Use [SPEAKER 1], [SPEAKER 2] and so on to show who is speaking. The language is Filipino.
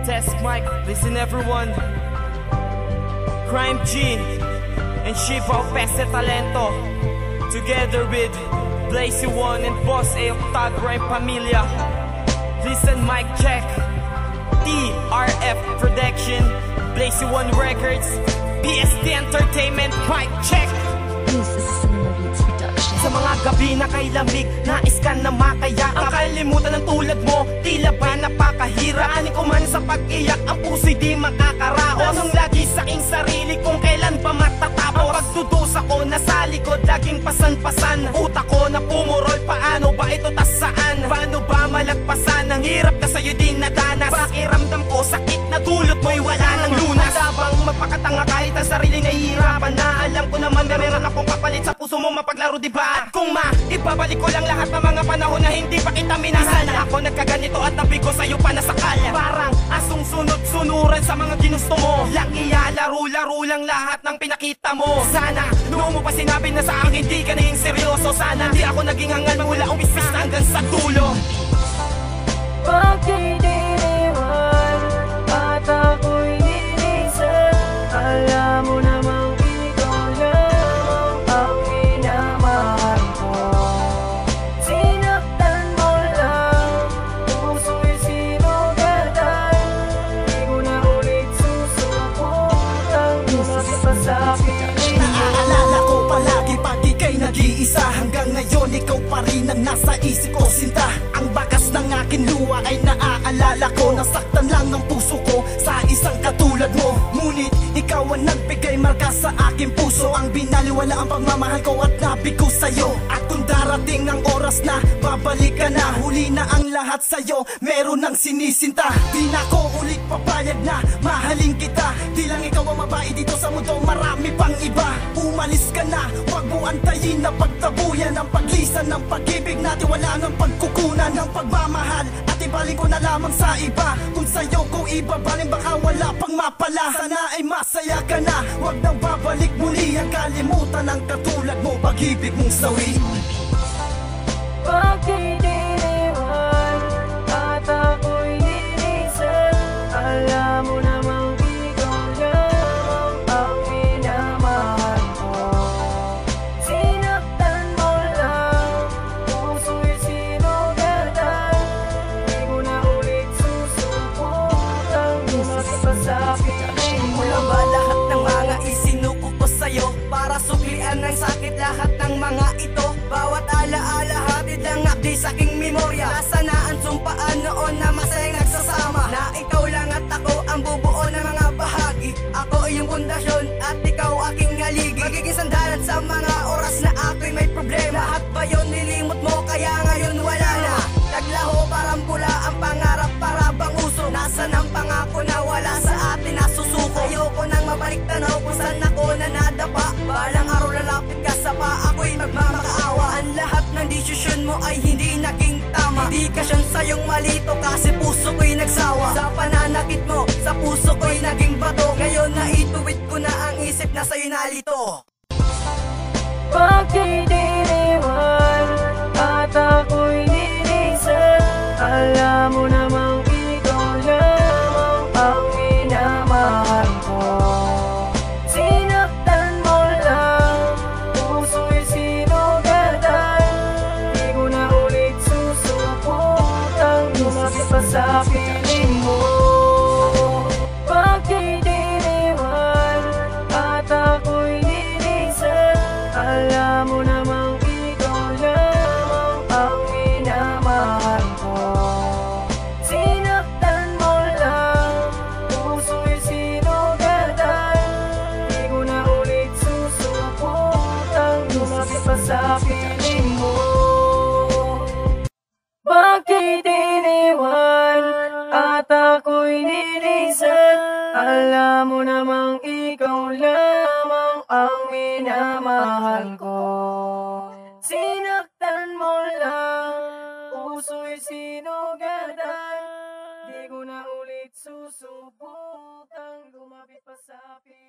[SPEAKER 1] Test mic, listen everyone. Crime G and Shiva Pese Talento, together with Blazy One and Boss A Octag Rhyme Pamilya. Listen mic check. TRF Production, Blazy One Records, BST Entertainment. Mic check.
[SPEAKER 2] This is Cinema Beats Production.
[SPEAKER 1] Sa mga gabi na kay lamig, nais ka na makayakap. Ang kalimutan ng tulad mo, tila ba napakahirap. Ani ko man sa pag-iyak, ang puso'y di makakaraos. Tanong lagi sa aking sarili kung kailan ba matatapos. Pagdudusa ko, nasa likod, laging pasan-pasan. Utak ko na pumurol, paano ba ito tas saan? Paano ba malagpasan? Ang hirap na sa'yo din nadanas. Pakiramdam ko, sakit na dulot mo'y wala ng lunas. Sabang magpakatanga kahit ang sarili nahihirapan na. Alam ko naman na meron akong kapalit sa puso mo mapaglaro, diba? At kung ibabalik ko lang lahat ng mga panahon na hindi pa kita minahal. Na ako nagkaganito at nabigo sa'yo pa nasakal. Parang asong sunod-sunuran sa mga ginusto mo. Lang laro lang lahat ng pinakita mo. Sana noong mo pa sinabi na sa akin hindi ka naging seryoso. Sana di ako naging hangal mula umispis na hanggang sa dulo.
[SPEAKER 3] Pagkidiriwan at ako'y nilisan, alam mo namang ikaw lamang ang minamahal ko. Sinaktan mo lang, puso'y sinugatan, di ko na ulit susubukan lumapit pa sa piling mo.
[SPEAKER 4] Naaalala ko palagi pag ika'y nag-iisa. Hanggang ngayon ikaw pa rin ang nasa isip ko, sinta. Ang bakas ng aking luha ay naaalala ko. Nasaktan lang ang puso ko sa isang katulad mo. Ngunit ikaw ang nagbigay marka sa aking puso. Ang binaliwala ang pagmamahal ko at nabigo sa'yo. At kung darating ang oras na babalik ka na, huli na ang lahat sa'yo, meron ng sinisinta. Di na ko ulit papayag na mahalin kita. Di lang ikaw ang mabae dito sa mundo, marami pang iba. Umalis ka na, wag mo antayin na pagtabuyan ang paglisan ng pag-ibig natin. Wala nang pagkukunan ng pagmamahal at ibalik ko na lamang sa iba. Kung sa'yo ko ibabaling baka wala pang mapala. Sana ay masaya ka na, wag nang babalik muli ang kalimutan ng katulad mo, pag-ibig mong sawi.
[SPEAKER 3] Pagkidiriwan at ako'y nilisan, alam mo namang ikaw lamang ang minamahal ko. Sinaktan mo lang, puso'y sinugatan, di ko na ulit susubukan lumapit pa sa piling mo.
[SPEAKER 1] Wala ba lahat ng mga isinuko ko sa'yo para suklian ng sakit lahat ng mga ito? Bawat alaala hatid lang update sa aking memorya. Nasa na ang sumpaan noon na masayang nagsasama, na ikaw lang at ako ang bubuo ng mga bahagi. Ako iyong pundasyon at ikaw aking haligi. Magiging sandalan sa mga oras na ako'y may problema. Lahat ba yun nilimot mo kaya ngayon wala na? Naglaho parang pula ang pangarap para bang uso. Nasaan ang pangako na wala sa atin nasusuko? Ayoko nang mabalik tanaw kung saan ako na nadapa. Balang araw lalapit ka sa pa ako'y magmamakaawa. Ang lahat ng desisyon mo ay hindi naging tama. Hindi ka siyang sayong malito kasi puso ko'y nagsawa. Sa pananakit mo, sa puso ko'y naging bato. Ngayon na ituwid ko na ang isip na sa'yo nalito.
[SPEAKER 3] Pagkidiriwan at ako'y nilisan, alam mo namang ikaw lamang ang minamahal ko. Sinaktan mo lang, puso'y sinugatan, di ko na ulit susubukan lumapit pa sa piling mo. Pagkidiriwan at ako'y nilisan, alam mo namang ikaw lamang ang minamahal ko. Sinaktan mo lang, puso'y sinugatan, di ko na ulit susubukan lumapit pa sa piling mo. Pagkidiriwan at ako'y nilisan, alam mo namang ikaw lamang ang minamahal ko. Sinaktan mo lang, puso'y sinugatan, di ko na ulit susubukan lumapit pa sa piling mo.